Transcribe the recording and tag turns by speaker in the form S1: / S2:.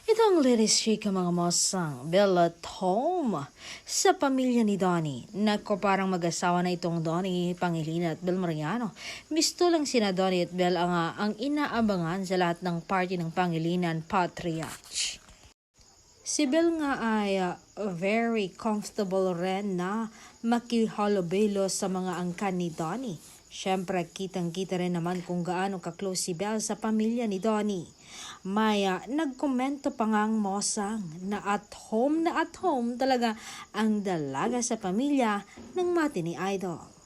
S1: Itong latest chika mga mosang Bella at home sa pamilya ni Donnie. Nako parang mag-asawa na itong Donnie Pangilinan at Bel Mariano. Misto lang sina Donnie at Bel ang inaabangan sa lahat ng party ng Pangilinan Patriarch. Si Bel nga ay very comfortable rin na makihalubilo sa mga angkan ni Donnie. Siyempre, kitang-kita rin naman kung gaano ka-close si Bel sa pamilya ni Donnie. Maya, nagkomento pa nga ang mosang na at home talaga ang dalaga sa pamilya ng mati ni Idol.